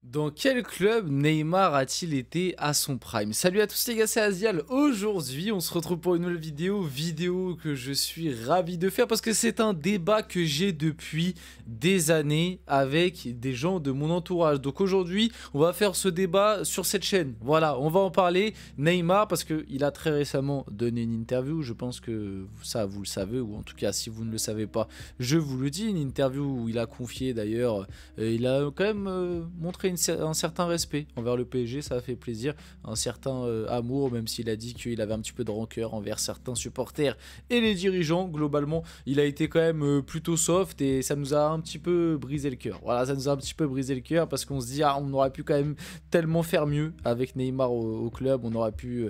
Dans quel club Neymar a-t-il été à son prime? Salut à tous les gars, c'est Azial. Aujourd'hui, on se retrouve pour une nouvelle vidéo que je suis ravi de faire parce que c'est un débat que j'ai depuis des années avec des gens de mon entourage. Donc aujourd'hui, on va faire ce débat sur cette chaîne. Voilà, on va en parler. Neymar, parce qu'il a très récemment donné une interview, je pense que ça vous le savez, ou en tout cas si vous ne le savez pas, je vous le dis, une interview où il a confié d'ailleurs, il a quand même montré un certain respect envers le PSG, ça a fait plaisir, un certain amour, même s'il a dit qu'il avait un petit peu de rancœur envers certains supporters et les dirigeants. Globalement, il a été quand même plutôt soft et ça nous a un petit peu brisé le cœur. Voilà, ça nous a un petit peu brisé le cœur parce qu'on se dit, on aurait pu quand même tellement faire mieux avec Neymar au club, on aurait pu...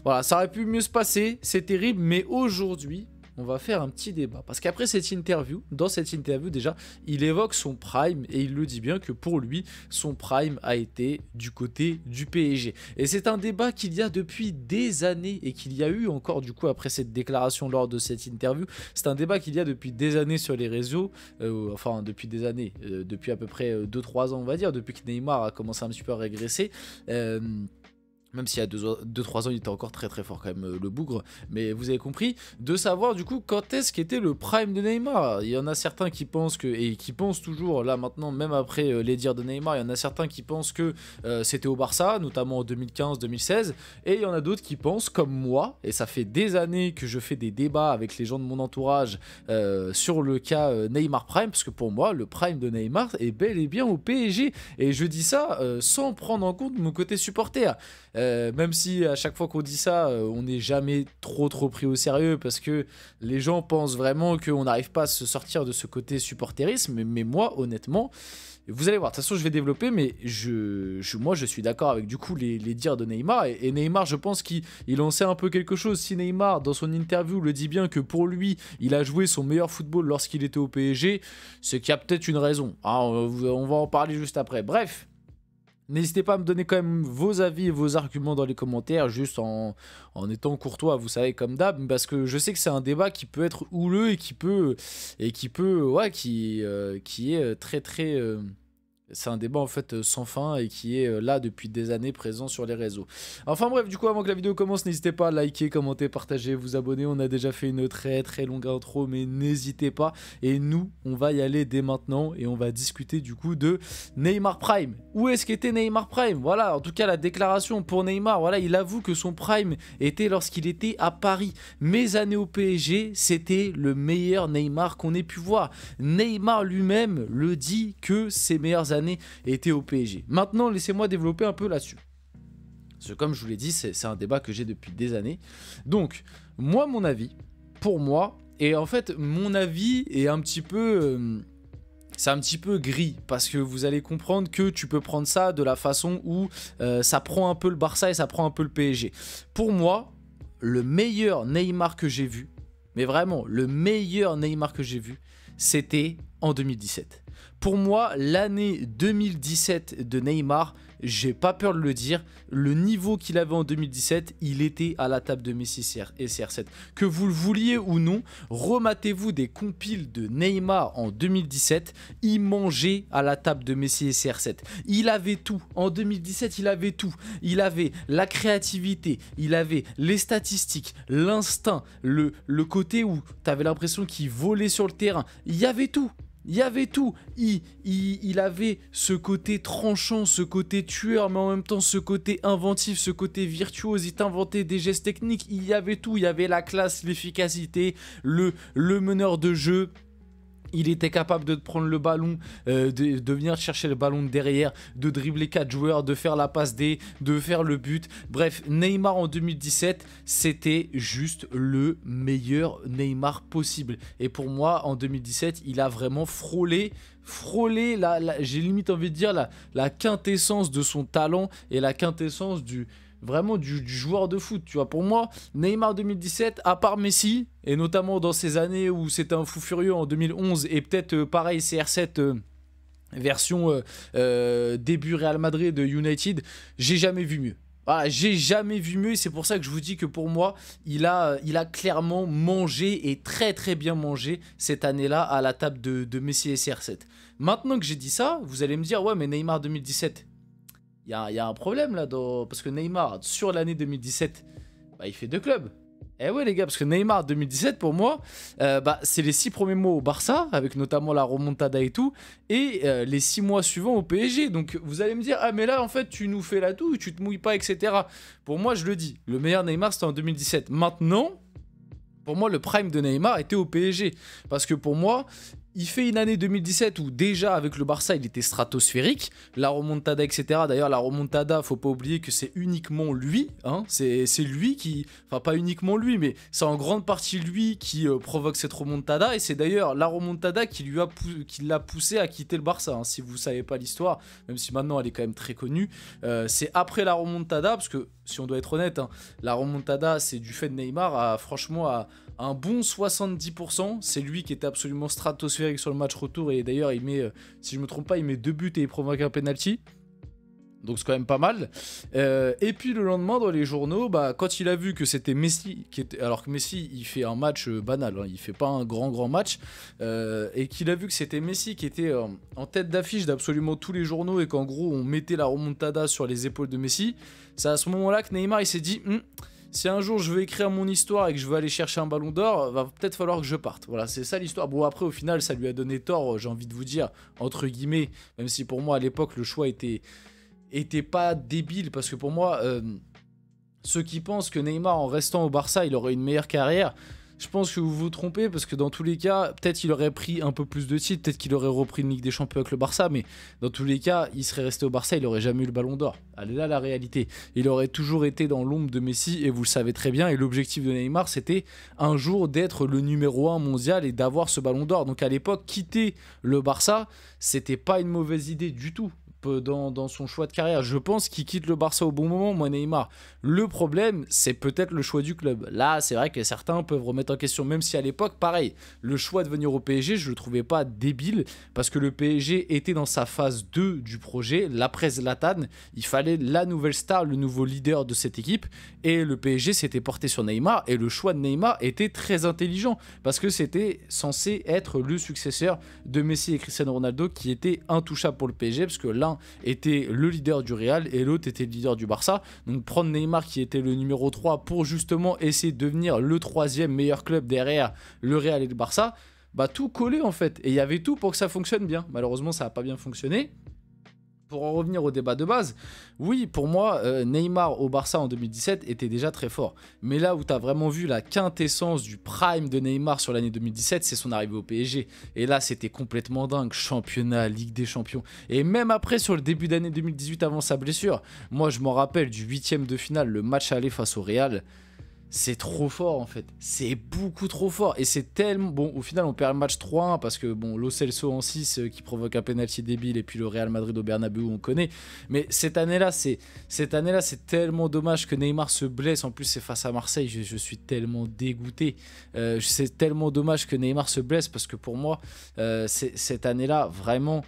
voilà, ça aurait pu mieux se passer, c'est terrible, mais aujourd'hui... on va faire un petit débat. Parce qu'après cette interview, dans cette interview déjà, il évoque son prime et il le dit bien que pour lui, son prime a été du côté du PSG. Et c'est un débat qu'il y a depuis des années et qu'il y a eu encore du coup après cette déclaration lors de cette interview. C'est un débat qu'il y a depuis des années sur les réseaux, enfin depuis des années, depuis à peu près 2-3 ans on va dire, depuis que Neymar a commencé un petit peu à régresser. Même s'il y a 2-3 ans, il était encore très très fort quand même, le bougre. Mais vous avez compris, de savoir du coup quand est-ce qu'était le prime de Neymar. Il y en a certains qui pensent que, et qui pensent toujours, là maintenant, même après les dires de Neymar, il y en a certains qui pensent que c'était au Barça, notamment en 2015-2016. Et il y en a d'autres qui pensent, comme moi, et ça fait des années que je fais des débats avec les gens de mon entourage sur le cas Neymar Prime, parce que pour moi, le prime de Neymar est bel et bien au PSG. Et je dis ça sans prendre en compte mon côté supporter. Même si à chaque fois qu'on dit ça, on n'est jamais trop pris au sérieux parce que les gens pensent vraiment qu'on n'arrive pas à se sortir de ce côté supporterisme. Mais moi, honnêtement, vous allez voir, de toute façon je vais développer, mais moi je suis d'accord avec du coup les dires de Neymar. Et Neymar, je pense qu'il en sait un peu quelque chose. Si Neymar, dans son interview, le dit bien que pour lui, il a joué son meilleur football lorsqu'il était au PSG, c'est qu'il y a peut-être une raison. Hein, on va en parler juste après. Bref. N'hésitez pas à me donner quand même vos avis et vos arguments dans les commentaires, juste en étant courtois, vous savez, comme d'hab, parce que je sais que c'est un débat qui peut être houleux et qui est très c'est un débat en fait sans fin et qui est là depuis des années présent sur les réseaux. Enfin bref, du coup avant que la vidéo commence, n'hésitez pas à liker, commenter, partager, vous abonner. On a déjà fait une très longue intro, mais n'hésitez pas. Et nous, on va y aller dès maintenant et on va discuter du coup de Neymar Prime. Où est-ce qu'était Neymar Prime? Voilà, en tout cas la déclaration pour Neymar, voilà, il avoue que son Prime était lorsqu'il était à Paris. Mes années au PSG, c'était le meilleur Neymar qu'on ait pu voir. Neymar lui-même le dit que ses meilleures années étaient au PSG. Maintenant, laissez-moi développer un peu là-dessus. Parce que comme je vous l'ai dit, c'est un débat que j'ai depuis des années. Donc, moi, mon avis, pour moi, et en fait, mon avis est un petit peu... c'est un petit peu gris, parce que vous allez comprendre que tu peux prendre ça de la façon où ça prend un peu le Barça et ça prend un peu le PSG. Pour moi, le meilleur Neymar que j'ai vu, mais vraiment, le meilleur Neymar que j'ai vu, c'était en 2017. Pour moi, l'année 2017 de Neymar, j'ai pas peur de le dire, le niveau qu'il avait en 2017, il était à la table de Messi et CR7. Que vous le vouliez ou non, rematez-vous des compiles de Neymar en 2017, il mangeait à la table de Messi et CR7. Il avait tout, en 2017 il avait tout, il avait la créativité, il avait les statistiques, l'instinct, le côté où tu avais l'impression qu'il volait sur le terrain, il y avait tout. Il y avait tout, il avait ce côté tranchant, ce côté tueur, mais en même temps ce côté inventif, ce côté virtuose, il t'inventait des gestes techniques, il y avait tout, il y avait la classe, l'efficacité, le meneur de jeu. Il était capable de prendre le ballon, de venir chercher le ballon de derrière, de dribbler 4 joueurs, de faire la passe D, de faire le but. Bref, Neymar en 2017, c'était juste le meilleur Neymar possible. Et pour moi, en 2017, il a vraiment frôlé j'ai limite envie de dire la quintessence de son talent et la quintessence vraiment du joueur de foot, tu vois. Pour moi, Neymar 2017, à part Messi, et notamment dans ces années où c'était un fou furieux en 2011, et peut-être pareil CR7 version début Real Madrid de United, j'ai jamais vu mieux. Voilà, j'ai jamais vu mieux et c'est pour ça que je vous dis que pour moi, il a clairement mangé et très bien mangé cette année-là à la table de Messi et CR7. Maintenant que j'ai dit ça, vous allez me dire, ouais mais Neymar 2017, y a un problème là, parce que Neymar, sur l'année 2017, bah, il fait 2 clubs. Eh ouais les gars, parce que Neymar 2017 pour moi, c'est les 6 premiers mois au Barça, avec notamment la remontada et tout, et les 6 mois suivants au PSG. Donc vous allez me dire, ah mais là en fait tu nous fais la toux, tu te mouilles pas, etc. Pour moi je le dis, le meilleur Neymar c'était en 2017. Maintenant, pour moi le prime de Neymar était au PSG, parce que pour moi, il fait une année 2017 où déjà avec le Barça il était stratosphérique, la remontada etc. D'ailleurs la remontada, faut pas oublier que c'est uniquement lui, hein. C'est lui qui, enfin pas uniquement lui, mais c'est en grande partie lui qui provoque cette remontada, et c'est d'ailleurs la remontada qui l'a poussé à quitter le Barça, hein. Si vous savez pas l'histoire, même si maintenant elle est quand même très connue, c'est après la remontada, parce que si on doit être honnête, hein, la remontada c'est du fait de Neymar, franchement à un bon 70%, c'est lui qui était absolument stratosphérique sur le match retour, et d'ailleurs il met, si je me trompe pas, il met 2 buts et il provoque un penalty. Donc c'est quand même pas mal. Et puis le lendemain dans les journaux, quand il a vu que c'était Messi qui était, alors que Messi il fait un match banal, hein, il fait pas un grand match, et qu'il a vu que c'était Messi qui était en tête d'affiche d'absolument tous les journaux, et qu'en gros on mettait la remontada sur les épaules de Messi, c'est à ce moment-là que Neymar il s'est dit si un jour je veux écrire mon histoire et que je veux aller chercher un ballon d'or, va peut-être falloir que je parte. Voilà, c'est ça l'histoire. Bon, après, au final, ça lui a donné tort, j'ai envie de vous dire, entre guillemets, même si pour moi, à l'époque, le choix était pas débile, parce que pour moi, ceux qui pensent que Neymar, en restant au Barça, il aurait une meilleure carrière, je pense que vous vous trompez, parce que dans tous les cas, peut-être qu'il aurait pris un peu plus de titres, peut-être qu'il aurait repris une Ligue des Champions avec le Barça, mais dans tous les cas, il serait resté au Barça, il aurait jamais eu le ballon d'or. Elle est là la réalité. Il aurait toujours été dans l'ombre de Messi, et vous le savez très bien, et l'objectif de Neymar, c'était un jour d'être le numéro 1 mondial et d'avoir ce ballon d'or. Donc à l'époque, quitter le Barça, c'était pas une mauvaise idée du tout. Dans son choix de carrière, je pense qu'il quitte le Barça au bon moment, moi Neymar. Le problème, c'est peut-être le choix du club. Là, c'est vrai que certains peuvent remettre en question, même si à l'époque, pareil, le choix de venir au PSG, je le trouvais pas débile, parce que le PSG était dans sa phase 2 du projet, l'après Zlatan, il fallait la nouvelle star, le nouveau leader de cette équipe, et le PSG s'était porté sur Neymar, et le choix de Neymar était très intelligent, parce que c'était censé être le successeur de Messi et Cristiano Ronaldo, qui était intouchable pour le PSG, parce que là, était le leader du Real et l'autre était le leader du Barça. Donc prendre Neymar qui était le numéro 3 pour justement essayer de devenir le 3e meilleur club derrière le Real et le Barça, tout collait en fait. Et il y avait tout pour que ça fonctionne bien. Malheureusement, ça n'a pas bien fonctionné. Pour en revenir au débat de base, oui, pour moi, Neymar au Barça en 2017 était déjà très fort. Mais là où tu as vraiment vu la quintessence du prime de Neymar sur l'année 2017, c'est son arrivée au PSG. Et là, c'était complètement dingue. Championnat, Ligue des Champions. Et même après, sur le début d'année 2018, avant sa blessure, moi, je m'en rappelle du 8e de finale, le match aller face au Real. C'est trop fort en fait, c'est beaucoup trop fort, et c'est tellement... Bon, au final on perd le match 3-1 parce que bon, Lo Celso en 6 qui provoque un penalty débile, et puis le Real Madrid au Bernabéu on connaît, mais cette année-là c'est tellement dommage que Neymar se blesse, en plus c'est face à Marseille, je suis tellement dégoûté, c'est tellement dommage que Neymar se blesse, parce que pour moi, cette année-là, vraiment...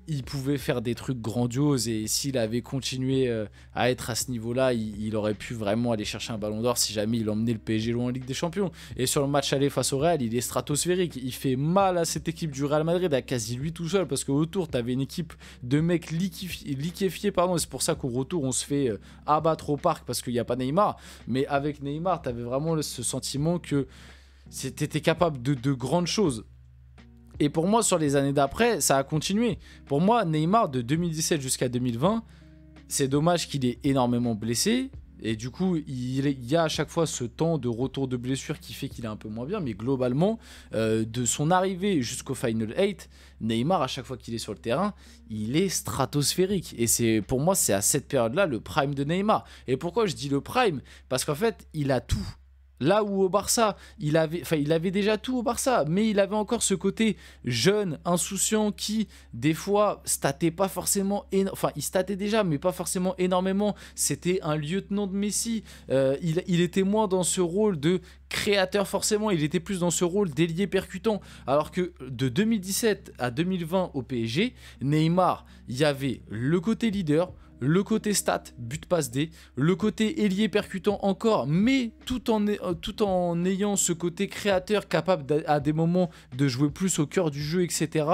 il pouvait faire des trucs grandioses, et s'il avait continué à être à ce niveau-là, il aurait pu vraiment aller chercher un ballon d'or si jamais il emmenait le PSG loin en Ligue des Champions. Et sur le match aller face au Real, il est stratosphérique. Il fait mal à cette équipe du Real Madrid, à quasi lui tout seul, parce qu'autour, tu avais une équipe de mecs liquéfiés, et c'est pour ça qu'au retour, on se fait abattre au parc parce qu'il n'y a pas Neymar. Mais avec Neymar, tu avais vraiment ce sentiment que t'étais capable de grandes choses. Et pour moi, sur les années d'après, ça a continué. Pour moi, Neymar, de 2017 jusqu'à 2020, c'est dommage qu'il ait énormément blessé. Et du coup, il y a à chaque fois ce temps de retour de blessure qui fait qu'il est un peu moins bien. Mais globalement, de son arrivée jusqu'au Final 8, Neymar, à chaque fois qu'il est sur le terrain, il est stratosphérique. Et pour moi, c'est à cette période-là le prime de Neymar. Et pourquoi je dis le prime? Parce qu'en fait, il a tout. Là où au Barça, il avait déjà tout au Barça, mais il avait encore ce côté jeune, insouciant, qui, des fois, statait pas forcément... il statait déjà, mais pas forcément énormément. C'était un lieutenant de Messi. Il était moins dans ce rôle de créateur, forcément. Il était plus dans ce rôle d'ailier percutant. Alors que de 2017 à 2020 au PSG, Neymar, il y avait le côté leader, le côté stats, but passe D, le côté ailier percutant encore, mais tout en ayant ce côté créateur capable à des moments de jouer plus au cœur du jeu, etc.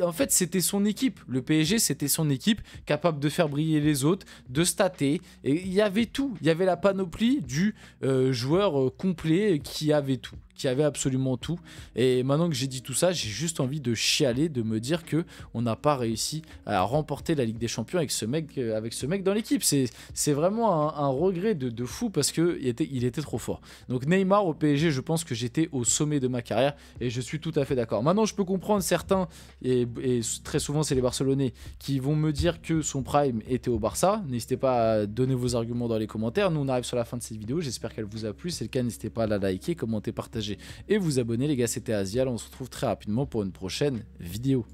En fait, c'était son équipe. Le PSG, c'était son équipe, capable de faire briller les autres, de stater. Et il y avait tout. Il y avait la panoplie du joueur complet qui avait tout, qui avait absolument tout. Et maintenant que j'ai dit tout ça, j'ai juste envie de chialer, de me dire que on n'a pas réussi à remporter la Ligue des Champions avec ce mec dans l'équipe. C'est vraiment un regret de fou parce que il était trop fort. Donc Neymar au PSG, je pense que j'étais au sommet de ma carrière et je suis tout à fait d'accord. Maintenant, je peux comprendre certains, et très souvent c'est les Barcelonais, qui vont me dire que son prime était au Barça. N'hésitez pas à donner vos arguments dans les commentaires. Nous, on arrive sur la fin de cette vidéo. J'espère qu'elle vous a plu. Si c'est le cas, n'hésitez pas à la liker, commenter, partager et vous abonner. Les gars, c'était Azial. On se retrouve très rapidement pour une prochaine vidéo.